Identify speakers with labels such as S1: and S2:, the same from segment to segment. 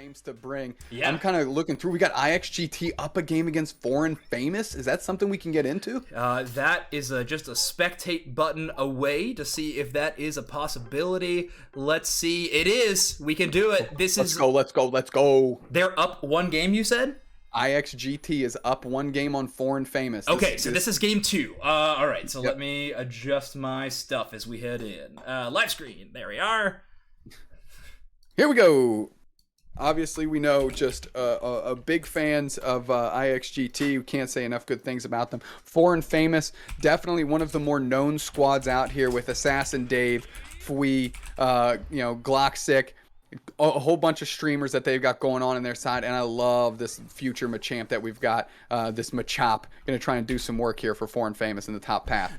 S1: games to bring.
S2: Yeah.
S1: I'm kind of looking through. We got IXGT up a game against Foreign Famous. Is that something we can get into?
S2: That is just a spectate button away to see if that is a possibility. Let's see. It is. We can do it.
S1: Let's go.
S2: They're up one game, you said?
S1: IXGT is up one game on Foreign Famous.
S2: Okay, so this is game 2. All right, so let me adjust my stuff as we head in. Live screen. There we are.
S1: Here we go. Obviously, we know just big fans of IXGT. We can't say enough good things about them. Foreign Famous, definitely one of the more known squads out here with Assassin Dave, Fui, Gloxic, a whole bunch of streamers that they've got going on their side, and I love this future Machamp that we've got, this Machop. Gonna try and do some work here for Foreign Famous in the top path.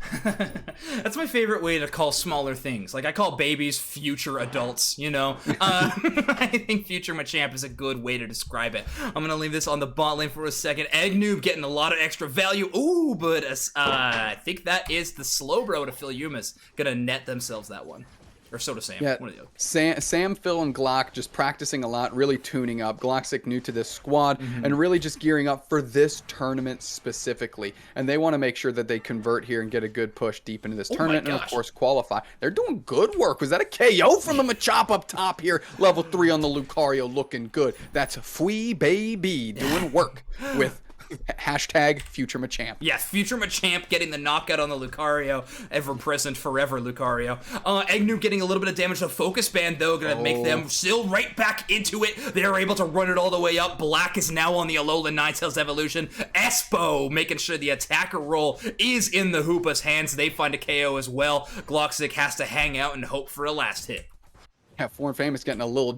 S2: That's my favorite way to call smaller things. Like, I call babies future adults, you know? I think future Machamp is a good way to describe it. I'm gonna leave this on the bot lane for a second. Eggnoob getting a lot of extra value. Ooh, but I think that is the Slowbro to Philumus. Gonna net themselves that one. Or so to Sam.
S1: Yeah,
S2: One of the other.
S1: Sam, Phil, and Glock just practicing a lot, really tuning up. Gloxic new to this squad, and really just gearing up for this tournament specifically. And they want to make sure that they convert here and get a good push deep into this tournament, and of course qualify. They're doing good work. Was that a KO from the Machop up top here? Level 3 on the Lucario, looking good. That's Fui Baby doing work with hashtag future Machamp.
S2: Yes, future Machamp getting the knockout on the Lucario, ever present forever Lucario. Eggnoob getting a little bit of damage to Focus Band though, gonna make them still right back into it. They're able to run it all the way up. Black is now on the Alolan Ninetales evolution. Espo making sure the attacker role is in the Hoopa's hands. They find a KO as well. Gloxic has to hang out and hope for a last hit.
S1: Yeah, Foreign Famous getting a little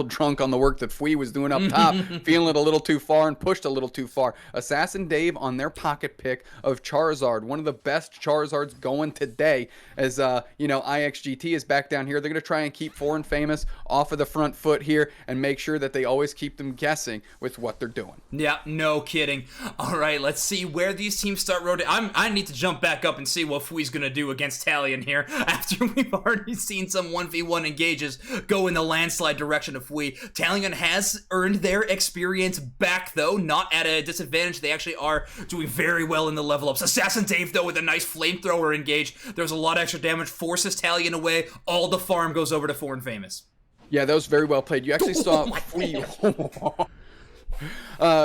S1: drunk on the work that Fui was doing up top, feeling it a little too far and pushed a little too far. Assassin Dave on their pocket pick of Charizard, one of the best Charizards going today. As IXGT is back down here, they're gonna try and keep Foreign Famous off of the front foot here and make sure that they always keep them guessing with what they're doing.
S2: Yeah, no kidding. All right, let's see where these teams start rotating. I need to jump back up and see what Fui's gonna do against Talion here after we've already seen some 1v1 engages go in the landslide direction of Fui. Talion has earned their experience back, though, not at a disadvantage. They actually are doing very well in the level ups. Assassin Dave, though, with a nice flamethrower engage. There's a lot of extra damage, forces Talion away. All the farm goes over to Foreign Famous.
S1: Yeah, that was very well played. You actually saw Fui.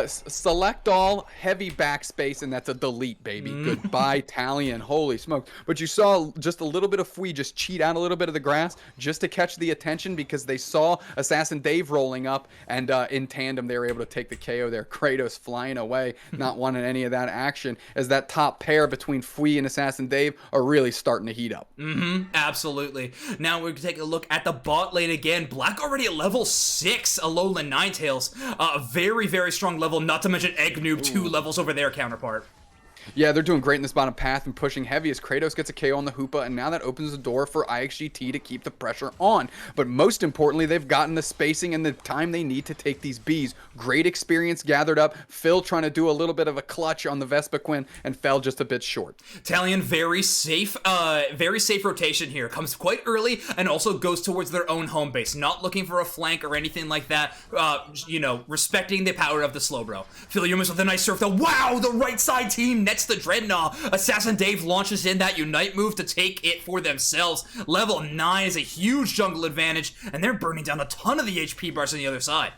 S1: Select all, heavy backspace, and that's a delete, baby. Goodbye, Talion. Holy smoke. But you saw just a little bit of Fui just cheat out a little bit of the grass just to catch the attention because they saw Assassin Dave rolling up, and in tandem they were able to take the KO there. Kratos flying away, not wanting any of that action, as that top pair between Fui and Assassin Dave are really starting to heat up.
S2: Absolutely. Now we're taking a look at the bot lane again. Black already at level 6, Alolan Ninetales. Very, very strong level, not to mention Eggnoob, 2 levels over their counterpart.
S1: Yeah, they're doing great in this bottom path and pushing heavy as Kratos gets a KO on the Hoopa, and now that opens the door for IXGT to keep the pressure on. But most importantly, they've gotten the spacing and the time they need to take these Bs. Great experience gathered up. Phil trying to do a little bit of a clutch on the Vespiquen and fell just a bit short.
S2: Talion very safe rotation here. Comes quite early and also goes towards their own home base. Not looking for a flank or anything like that. Respecting the power of the Slowbro. Philumus with a nice surf though. Wow, the right side team nets the Drednaught. Assassin Dave launches in that Unite move to take it for themselves. Level 9 is a huge jungle advantage, and they're burning down a ton of the HP bars on the other side.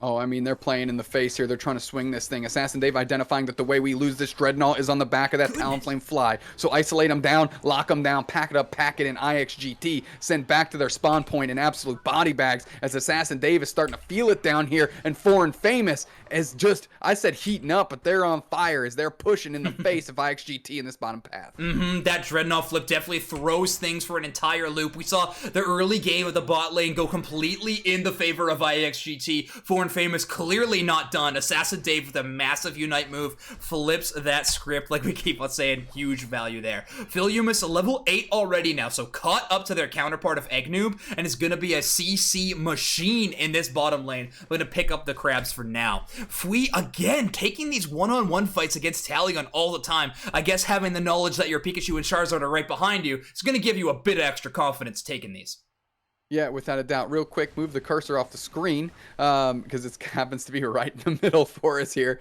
S1: Oh, I mean, they're playing in the face here. They're trying to swing this thing. Assassin Dave identifying that the way we lose this Drednaught is on the back of that Talonflame fly. So isolate them down, lock them down, pack it up, pack it in IXGT, send back to their spawn point in absolute body bags as Assassin Dave is starting to feel it down here, and Foreign Famous is just, I said heating up, but they're on fire as they're pushing in the face of IXGT in this bottom path.
S2: That Drednaught flip definitely throws things for an entire loop. We saw the early game of the bot lane go completely in the favor of IXGT. Foreign Famous clearly not done. Assassin Dave with a massive Unite move flips that script like we keep on saying. Huge value there. Philumus level 8 already now, so caught up to their counterpart of Eggnoob, and is going to be a CC machine in this bottom lane. We're going to pick up the crabs for now. Fui again taking these one-on-one fights against Talion all the time. I guess having the knowledge that your Pikachu and Charizard are right behind you is going to give you a bit of extra confidence taking these.
S1: Yeah, without a doubt. Real quick, move the cursor off the screen because it happens to be right in the middle for us here.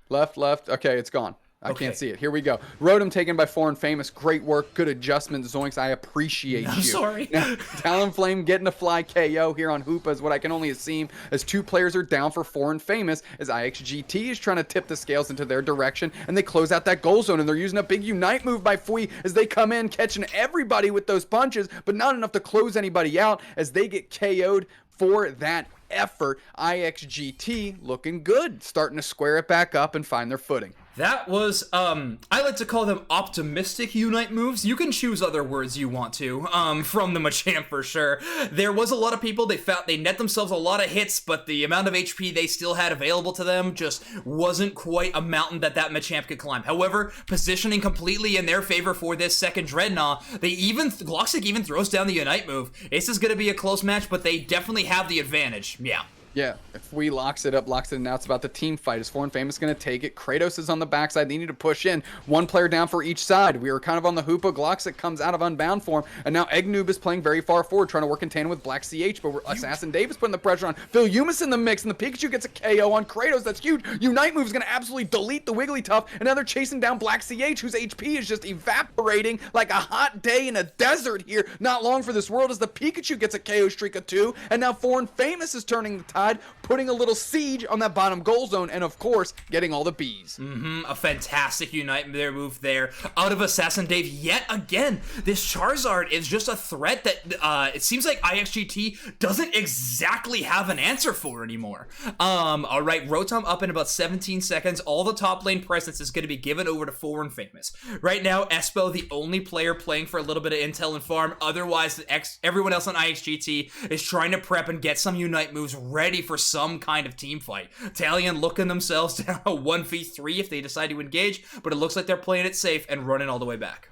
S1: Left, left. Okay, it's gone. I can't see it. Here we go. Rotom taken by Foreign Famous. Great work. Good adjustment, Zoinks. I appreciate you.
S2: I'm sorry.
S1: Now, Talonflame getting a fly KO here on Hoopa is what I can only assume, as 2 players are down for Foreign Famous, as IXGT is trying to tip the scales into their direction, and they close out that goal zone, and they're using a big Unite move by Fui as they come in, catching everybody with those punches, but not enough to close anybody out as they get KO'd for that effort. IXGT looking good, starting to square it back up and find their footing.
S2: That was, I like to call them optimistic Unite moves. You can choose other words you want to, from the Machamp for sure. There was a lot of people, they net themselves a lot of hits, but the amount of HP they still had available to them just wasn't quite a mountain that Machamp could climb. However, positioning completely in their favor for this second Drednaught, Gloxic even throws down the Unite move. This is going to be a close match, but they definitely have the advantage. Yeah.
S1: Yeah, if we locks it up, and now it's about the team fight. Is Foreign Famous going to take it? Kratos is on the backside. They need to push in. 1 player down for each side. We were kind of on the Hoopa. Gloxic comes out of Unbound form, and now Eggnoob is playing very far forward, trying to work in tandem with Black CH, but Assassin Dave is putting the pressure on. Phil Yumis in the mix, and the Pikachu gets a KO on Kratos. That's huge. Unite move is going to absolutely delete the Wigglytuff, and now they're chasing down Black CH, whose HP is just evaporating like a hot day in a desert here. Not long for this world as the Pikachu gets a KO streak of 2, and now Foreign Famous is turning the tide, putting a little siege on that bottom goal zone, and of course, getting all the bees.
S2: A fantastic Unite move there out of Assassin Dave yet again. This Charizard is just a threat that it seems like IXGT doesn't exactly have an answer for anymore. All right, Rotom up in about 17 seconds. All the top lane presence is going to be given over to Foreign Famous. Right now, Espo, the only player playing for a little bit of intel and farm. Otherwise, everyone else on IXGT is trying to prep and get some Unite moves ready for some kind of team fight. Talion looking themselves down a 1v3 if they decide to engage, but it looks like they're playing it safe and running all the way back.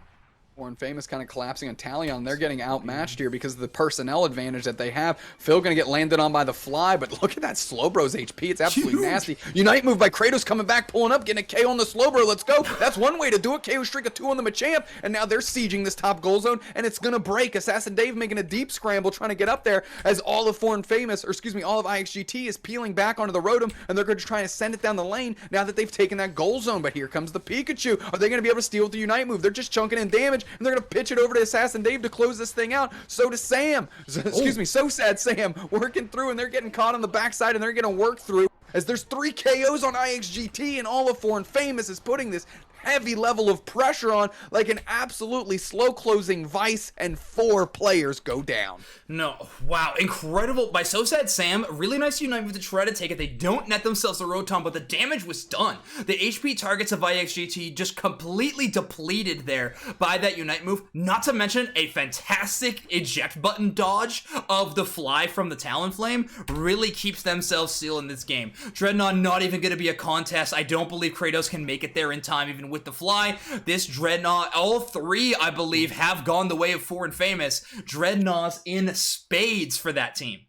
S1: Foreign Famous kind of collapsing on Talion. They're getting outmatched here because of the personnel advantage that they have. Phil going to get landed on by the fly, but look at that Slowbro's HP. It's absolutely nasty. Unite move by Kratos coming back, pulling up, getting a KO on the Slowbro. Let's go. That's one way to do it. KO streak of 2 on the Machamp, and now they're sieging this top goal zone, and it's going to break. Assassin Dave making a deep scramble, trying to get up there as all of Foreign Famous, or excuse me, all of IXGT is peeling back onto the Rotom, and they're going to try to send it down the lane now that they've taken that goal zone. But here comes the Pikachu. Are they going to be able to steal with the Unite move? They're just chunking in damage, and they're going to pitch it over to Assassin Dave to close this thing out. So does Sam. Excuse me, So Sad Sam working through, and they're getting caught on the backside, and they're going to work through as there's 3 KOs on IXGT, and all of Foreign Famous is putting this heavy level of pressure on like an absolutely slow closing vice, and 4 players go down.
S2: No, wow, incredible by So Sad Sam. Really nice Unite move to try to take it. They don't net themselves a Rotom, but the damage was done. The HP targets of IXGT just completely depleted there by that Unite move. Not to mention a fantastic eject button dodge of the fly from the Talonflame really keeps themselves sealed in this game. Drednaught not even going to be a contest. I don't believe Kratos can make it there in time, even with the fly. This Drednaught, all 3, I believe, have gone the way of Foreign Famous. Drednaught's in spades for that team.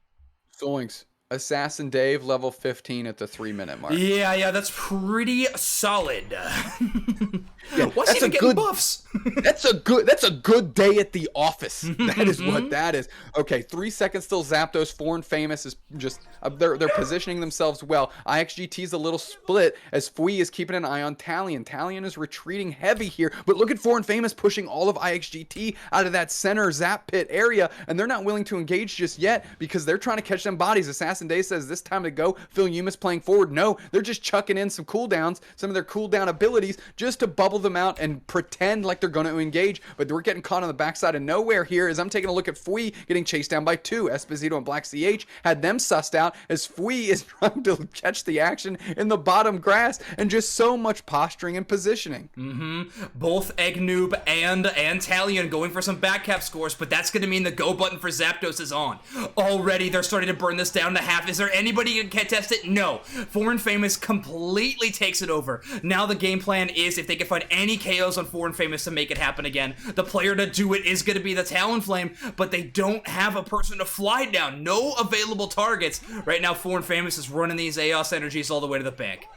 S1: Zoinks. Assassin Dave, level 15 at the 3-minute mark.
S2: Yeah, that's pretty solid.
S1: Yeah,
S2: what's even getting buffs?
S1: That's a good day at the office. That is what that is. Okay, 3 seconds still. Zapdos. Foreign Famous is just they're positioning themselves well. IXGT's a little split as Fui is keeping an eye on Talion. Talion is retreating heavy here, but look at Foreign Famous pushing all of IXGT out of that center Zap Pit area, and they're not willing to engage just yet because they're trying to catch them bodies. Assassin Day says this time to go. Phil Yumis playing forward. No, they're just chucking in some cooldowns, some of their cooldown abilities, just to bubble them out and pretend like they're going to engage, but we're getting caught on the backside of nowhere here as I'm taking a look at Fui getting chased down by 2. Esposito and Black CH had them sussed out as Fui is trying to catch the action in the bottom grass, and just so much posturing and positioning.
S2: Both Eggnoob and Talion going for some back cap scores, but that's going to mean the go button for Zapdos is on. Already they're starting to burn this down to half. Is there anybody who can test it? No. Foreign Famous completely takes it over. Now the game plan is if they can find any KOs on Foreign Famous to make it happen again, the player to do it is going to be the Talonflame, but they don't have a person to fly down. No available targets. Right now, Foreign Famous is running these Aeos energies all the way to the bank.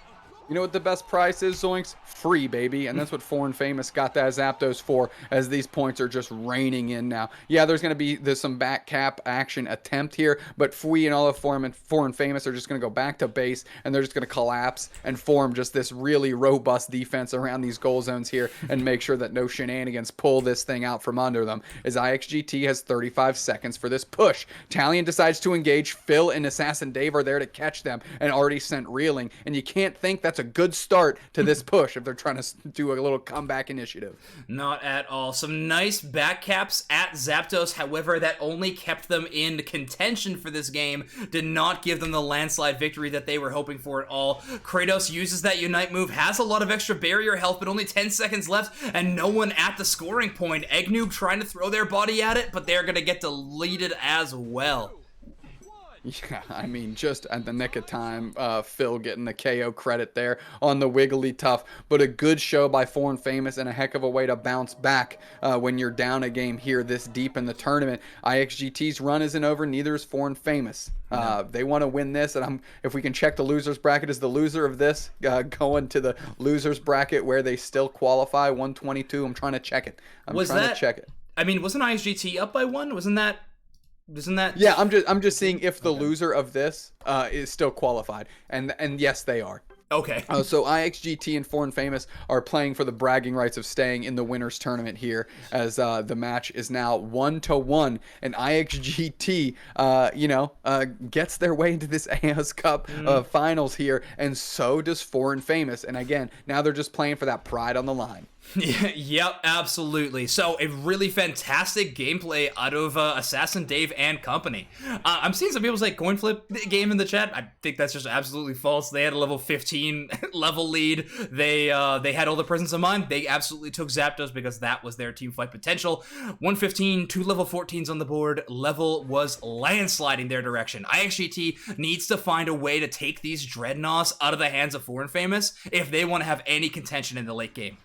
S1: You know what the best price is, Zoinks? Free, baby. And that's what Foreign Famous got that Zapdos for, as these points are just raining in now. Yeah, there's going to be some back cap action attempt here, but Fui and all of Foreign Famous are just going to go back to base, and they're just going to collapse and form just this really robust defense around these goal zones here and make sure that no shenanigans pull this thing out from under them, as IXGT has 35 seconds for this push. Talion decides to engage. Phil and Assassin Dave are there to catch them and already sent reeling, and you can't think that's a good start to this push if they're trying to do a little comeback initiative.
S2: Not at all. Some nice back caps at Zapdos, however, that only kept them in contention for this game, did not give them the landslide victory that they were hoping for at all. Kratos uses that Unite move, has a lot of extra barrier health, but only 10 seconds left, and no one at the scoring point. Eggnoob trying to throw their body at it, but they're going to get deleted as well.
S1: Yeah, I mean, just at the nick of time, Phil getting the KO credit there on the Wigglytuff, but a good show by Foreign Famous and a heck of a way to bounce back when you're down a game here this deep in the tournament. IXGT's run isn't over, neither is Foreign Famous. They want to win this, and if we can check the losers bracket, is the loser of this going to the losers bracket where they still qualify 122? I'm trying to check it. I'm trying to check it.
S2: I mean, wasn't IXGT up by one? Wasn't that?
S1: Yeah, I'm just seeing if the loser of this is still qualified, and yes, they are.
S2: Okay.
S1: So IXGT and Foreign Famous are playing for the bragging rights of staying in the winners tournament here, as the match is now 1-1, and IXGT, gets their way into this Aeos Cup finals here, and so does Foreign Famous. And again, now they're just playing for that pride on the line.
S2: Yep, absolutely. So a really fantastic gameplay out of Assassin Dave and company. I'm seeing some people say coin flip game in the chat. I think that's just absolutely false. They had a level 15 level lead. They had all the presence of mind. They absolutely took Zapdos because that was their team fight potential. 115, 2 level 14s on the board. Level was landsliding their direction. IXGT needs to find a way to take these Drednaughts out of the hands of Foreign Famous if they want to have any contention in the late game.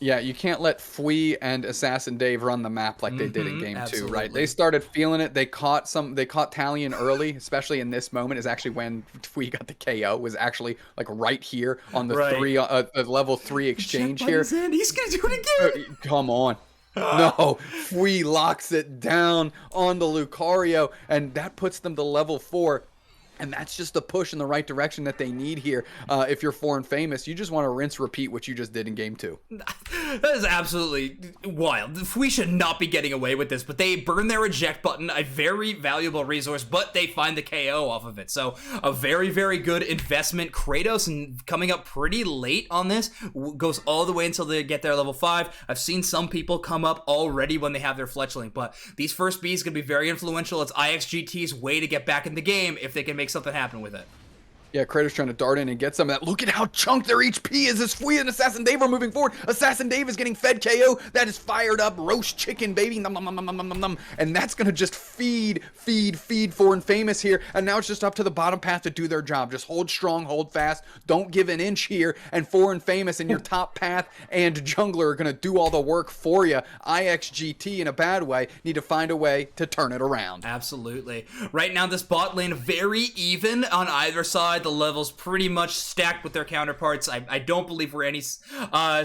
S1: Yeah, you can't let Fui and Assassin Dave run the map like they did in game 2, right? They started feeling it. They caught Talion early, especially in this moment is actually when Fui got the KO, was actually like right here on the level 3 exchange here.
S2: He's gonna do it again.
S1: Come on. No, Fui locks it down on the Lucario, and that puts them to level 4. And that's just a push in the right direction that they need here. If you're Foreign Famous, you just want to rinse, repeat what you just did in game 2.
S2: That is absolutely wild. We should not be getting away with this, but they burn their eject button, a very valuable resource, but they find the KO off of it. So a very, very good investment. Kratos, and coming up pretty late on this, goes all the way until they get their level 5. I've seen some people come up already when they have their fletchling, but these first Bs going to be very influential. It's IXGT's way to get back in the game if they can make something happen with it.
S1: Yeah, Kratos trying to dart in and get some of that. Look at how chunked their HP is as Fui and Assassin Dave are moving forward. Assassin Dave is getting fed KO. That is fired up roast chicken, baby. Nom, nom, nom, nom, nom, nom, nom. And that's going to just feed Foreign Famous here. And now it's just up to the bottom path to do their job. Just hold strong, hold fast. Don't give an inch here. And Foreign Famous and your top path and jungler are going to do all the work for you. IXGT, in a bad way, need to find a way to turn it around.
S2: Absolutely. Right now, this bot lane very even on either side. The levels pretty much stacked with their counterparts. I don't believe we're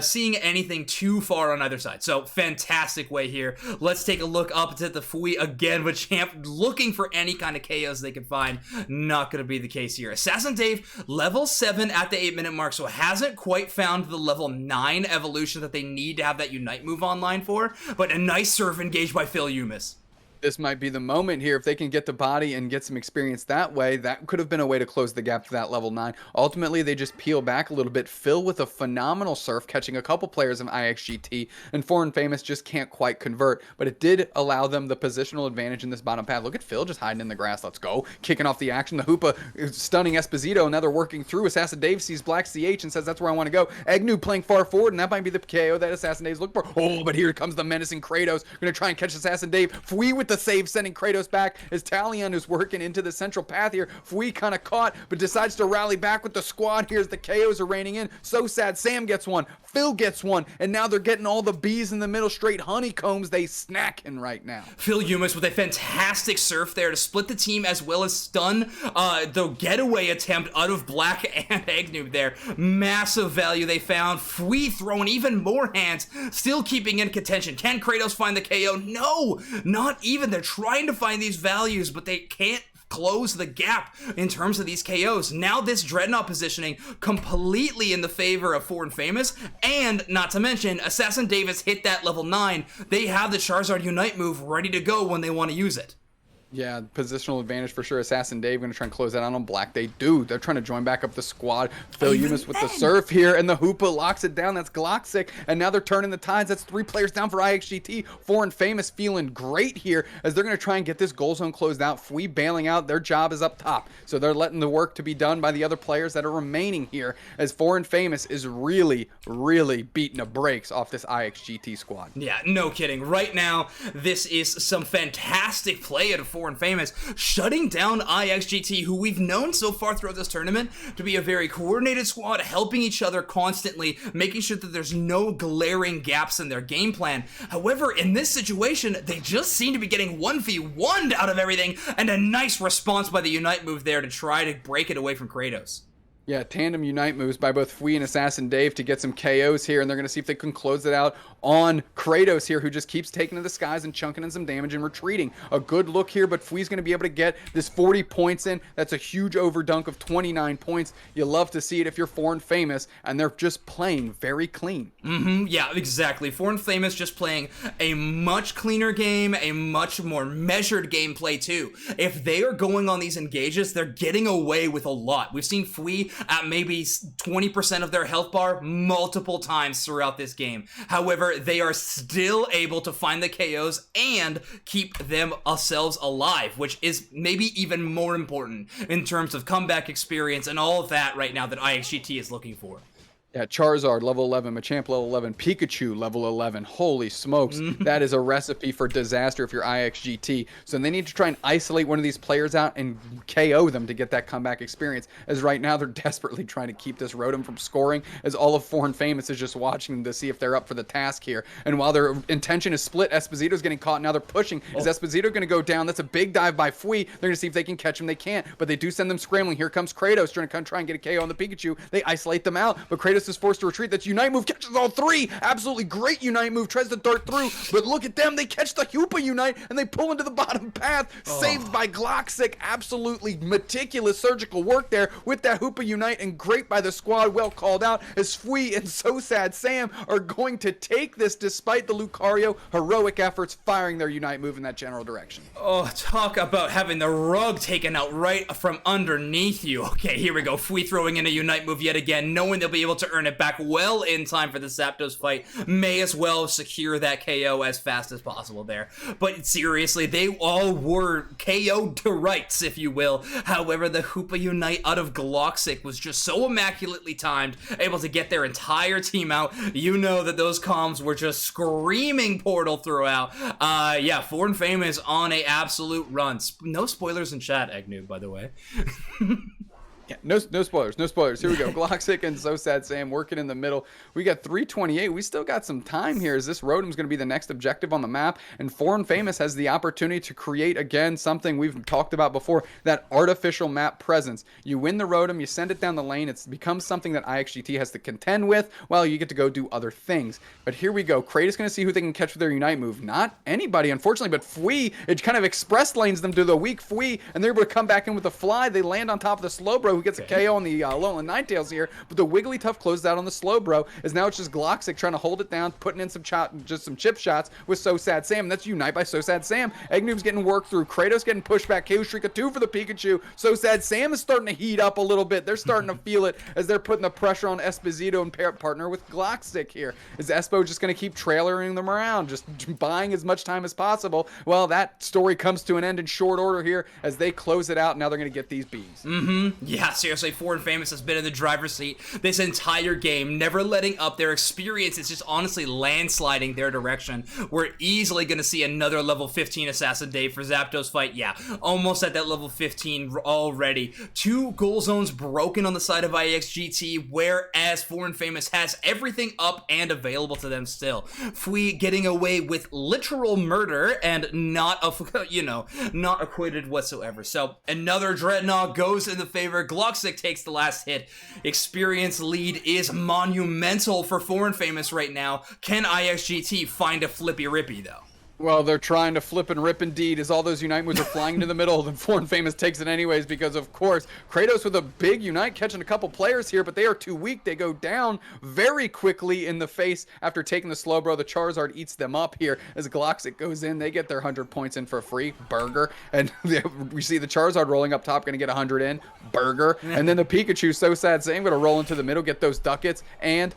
S2: seeing anything too far on either side. So fantastic way here. Let's take a look up at the Fui again with Champ looking for any kind of KOs they can find. Not going to be the case here. Assassin Dave, level 7 at the 8-minute mark, so hasn't quite found the level 9 evolution that they need to have that Unite move online for, but a nice surf engaged by Phil Umis.
S1: This might be the moment here. If they can get the body and get some experience that way, that could have been a way to close the gap to that level 9. Ultimately, they just peel back a little bit. Phil with a phenomenal surf, catching a couple players of IXGT, and Foreign Famous just can't quite convert. But it did allow them the positional advantage in this bottom path. Look at Phil just hiding in the grass. Let's go. Kicking off the action. The Hoopa is stunning Esposito, and now they're working through. Assassin Dave sees Black CH and says, that's where I want to go. Eggnoob playing far forward, and that might be the KO that Assassin Dave's looking for. Oh, but here comes the menacing Kratos. Going to try and catch Assassin Dave. Fui with the save, sending Kratos back as Talion is working into the central path here. Fui kind of caught, but decides to rally back with the squad. Here's the KOs are raining in. So sad. Sam gets one. Phil gets one, and now they're getting all the bees in the middle, straight honeycombs they snacking right now.
S2: Phil Yumas with a fantastic surf there to split the team as well as stun the getaway attempt out of Black and Eggnoob there. Massive value they found. Fwee throwing even more hands, still keeping in contention. Can Kratos find the KO? No, not even. They're trying to find these values, but they can't close the gap in terms of these KOs. Now this Drednaught positioning completely in the favor of Foreign Famous, and not to mention, Assassin Davis hit that level 9. They have the Charizard Unite move ready to go when they want to use it.
S1: Yeah, positional advantage for sure. Assassin Dave going to try and close that out on Black. They do. They're trying to join back up the squad. Phil Yumas with the surf here, and the Hoopa locks it down. That's Gloxic, and now they're turning the tides. That's 3 players down for IXGT. Foreign Famous feeling great here as they're going to try and get this goal zone closed out. Fwee bailing out. Their job is up top, so they're letting the work to be done by the other players that are remaining here as Foreign Famous is really, really beating the brakes off this IXGT squad.
S2: Yeah, no kidding. Right now, this is some fantastic play at Foreign Famous, shutting down IXGT, who we've known so far throughout this tournament to be a very coordinated squad, helping each other constantly, making sure that there's no glaring gaps in their game plan. However, in this situation, they just seem to be getting 1v1'd out of everything, and a nice response by the Unite move there to try to break it away from Kratos.
S1: Yeah, tandem Unite moves by both Fwee and Assassin Dave to get some KOs here, and they're going to see if they can close it out on Kratos here, who just keeps taking to the skies and chunking in some damage and retreating. A good look here, but Fwee's going to be able to get this 40 points in. That's a huge overdunk of 29 points. You love to see it if you're Foreign Famous, and they're just playing very clean.
S2: Yeah, exactly. Foreign Famous just playing a much cleaner game, a much more measured gameplay too. If they are going on these engages, they're getting away with a lot. We've seen Fwee at maybe 20% of their health bar multiple times throughout this game. However, they are still able to find the KOs and keep themselves alive, which is maybe even more important in terms of comeback experience and all of that right now that IXGT is looking for.
S1: Yeah, Charizard, level 11, Machamp, level 11, Pikachu, level 11. Holy smokes. That is a recipe for disaster if you're IXGT. So they need to try and isolate one of these players out and KO them to get that comeback experience, as right now they're desperately trying to keep this Rotom from scoring, as all of Foreign Famous is just watching them to see if they're up for the task here. And while their intention is split, Esposito's getting caught. Now they're pushing. Is Esposito going to go down? That's a big dive by Fwee. They're going to see if they can catch him. They can't, but they do send them scrambling. Here comes Kratos trying to try and get a KO on the Pikachu. They isolate them out, but Kratos is forced to retreat. That's Unite move, catches all 3. Absolutely great Unite move, tries to dart through, but look at them. They catch the Hoopa Unite, and they pull into the bottom path. Saved by Gloxic. Absolutely meticulous surgical work there with that Hoopa Unite, and great by the squad. Well called out, as Fwee and So Sad Sam are going to take this despite the Lucario heroic efforts firing their Unite move in that general direction.
S2: Oh, talk about having the rug taken out right from underneath you. Okay, here we go. Fwee throwing in a Unite move yet again, knowing they'll be able to earn it back well in time for the Zapdos fight. May as well secure that KO as fast as possible there. But seriously, they all were KO'd to rights, if you will. However, the Hoopa Unite out of Gloxic was just so immaculately timed, able to get their entire team out. You know that those comms were just screaming Portal throughout. Yeah, Foreign Famous on a absolute run. No spoilers in chat, Eggnoob, by the way.
S1: Yeah, no spoilers, no spoilers. Here we go. Gloxic and So Sad Sam working in the middle. We got 328. We still got some time here, as this Rotom's going to be the next objective on the map, and Foreign Famous has the opportunity to create, again, something we've talked about before, that artificial map presence. You win the Rotom, you send it down the lane, it becomes something that IXGT has to contend with, while you get to go do other things. But here we go. Kratos going to see who they can catch with their Unite move. Not anybody, unfortunately, but Fwee. It kind of express lanes them to the weak Fwee, and they're able to come back in with a fly. They land on top of the Slowbro, who gets a KO on the Alolan Ninetales here, but the Wigglytuff closes out on the Slowbro, as now it's just Gloxic trying to hold it down, putting in some chip shots with So Sad Sam. That's Unite by So Sad Sam. Eggnoob's getting worked through. Kratos getting pushed back. Chaos Shrika 2 for the Pikachu. So Sad Sam is starting to heat up a little bit. They're starting to feel it as they're putting the pressure on Esposito and partner with Gloxic here. Is Espo just going to keep trailering them around, just buying as much time as possible? Well, that story comes to an end in short order here as they close it out. Now they're going to get these bees.
S2: Yeah, yeah, seriously, Foreign Famous has been in the driver's seat this entire game, never letting up. Their experience is just honestly landsliding their direction. We're easily going to see another level 15 Assassin Dave for Zapdos fight. Yeah, almost at that level 15 already. 2 goal zones broken on the side of IXGT, whereas Foreign Famous has everything up and available to them still. Fui getting away with literal murder and not, not acquitted whatsoever. So another Drednaught goes in the favor. Gloxic takes the last hit. Experience lead is monumental for Foreign Famous right now. Can IXGT find a flippy rippy though?
S1: Well, they're trying to flip and rip indeed as all those Unite moves are flying into the middle. Then Foreign Famous takes it anyways because, of course, Kratos with a big Unite catching a couple players here, but they are too weak. They go down very quickly in the face after taking the Slowbro. The Charizard eats them up here as Gloxic goes in. They get their 100 points in for free. Burger. And we see the Charizard rolling up top, going to get 100 in. Burger. And then the Pikachu, so sad, saying, going to roll into the middle, get those ducats, and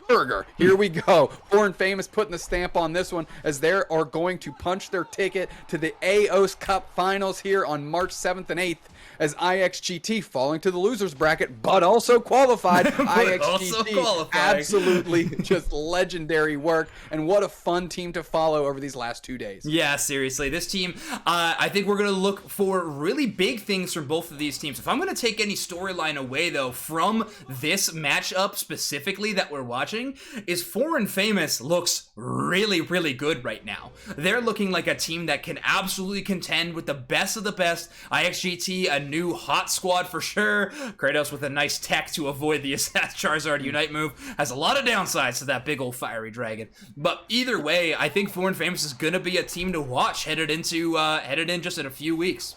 S1: burger. Here we go. Foreign Famous putting the stamp on this one as they are going to punch their ticket to the Aeos Cup Finals here on March 7th and 8th as IXGT falling to the losers bracket, but also qualified. IXGT absolutely just legendary work, and what a fun team to follow over these last 2 days.
S2: Yeah, seriously, this team, I think we're going to look for really big things from both of these teams. If I'm going to take any storyline away, though, from this matchup specifically that we're watching, is Foreign Famous looks really, really good right now. They're looking like a team that can absolutely contend with the best of the best. IXGT, a new hot squad for sure. Kratos with a nice tech to avoid the Charizard Unite move has a lot of downsides to that big old fiery dragon. But either way, I think Foreign Famous is going to be a team to watch headed in just in a few weeks.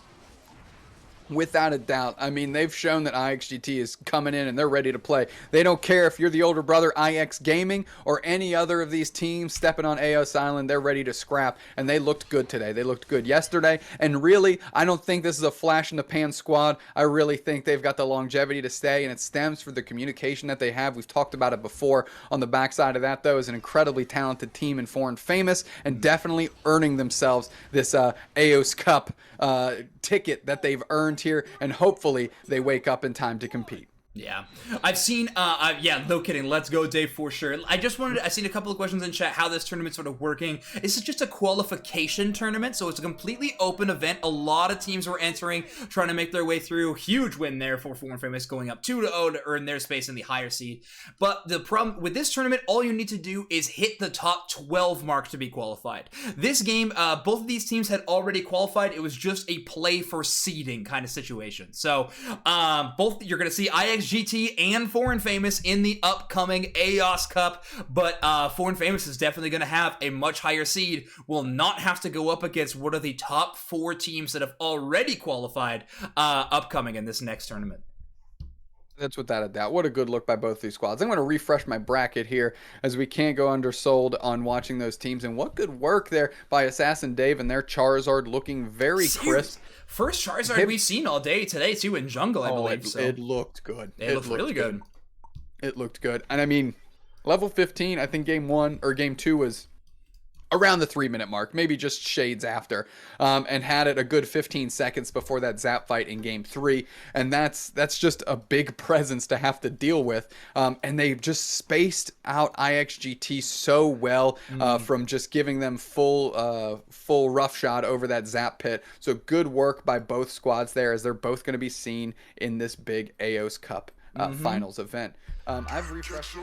S1: Without a doubt. I mean, they've shown that IXGT is coming in and they're ready to play. They don't care if you're the older brother IX Gaming or any other of these teams stepping on Aeos Island. They're ready to scrap, and they looked good today. They looked good yesterday, and really, I don't think this is a flash-in-the-pan squad. I really think they've got the longevity to stay, and it stems from the communication that they have. We've talked about it before. On the backside of that, though, is an incredibly talented team in Foreign Famous and definitely earning themselves this Aeos Cup ticket that they've earned here, and hopefully they wake up in time to compete.
S2: Yeah, I've seen, yeah, no kidding. Let's go, Dave, for sure. I've seen a couple of questions in chat how this tournament's sort of working. This is just a qualification tournament, so it's a completely open event. A lot of teams were entering, trying to make their way through. Huge win there for Foreign Famous, going up 2-0 to earn their space in the higher seed. But the problem with this tournament, all you need to do is hit the top 12 mark to be qualified. This game, both of these teams had already qualified. It was just a play for seeding kind of situation. So, you're going to see IXGT and Foreign Famous in the upcoming Aeos Cup, but Foreign Famous is definitely going to have a much higher seed, will not have to go up against one of the top 4 teams that have already qualified upcoming in this next tournament.
S1: That's without a doubt. What a good look by both these squads. I'm going to refresh my bracket here as we can't go undersold on watching those teams. And what good work there by Assassin Dave and their Charizard looking very crisp.
S2: First Charizard we've seen all day today, too, in Jungle, I believe.
S1: It looked good.
S2: It looked really good.
S1: It looked good. And I mean, level 15, I think game 2 was around the 3-minute mark, maybe just shades after, and had it a good 15 seconds before that Zap fight in game 3, and that's just a big presence to have to deal with, and they just spaced out IXGT so well from just giving them full roughshod over that Zap pit. So good work by both squads there, as they're both going to be seen in this big Aeos Cup finals event. I've refreshed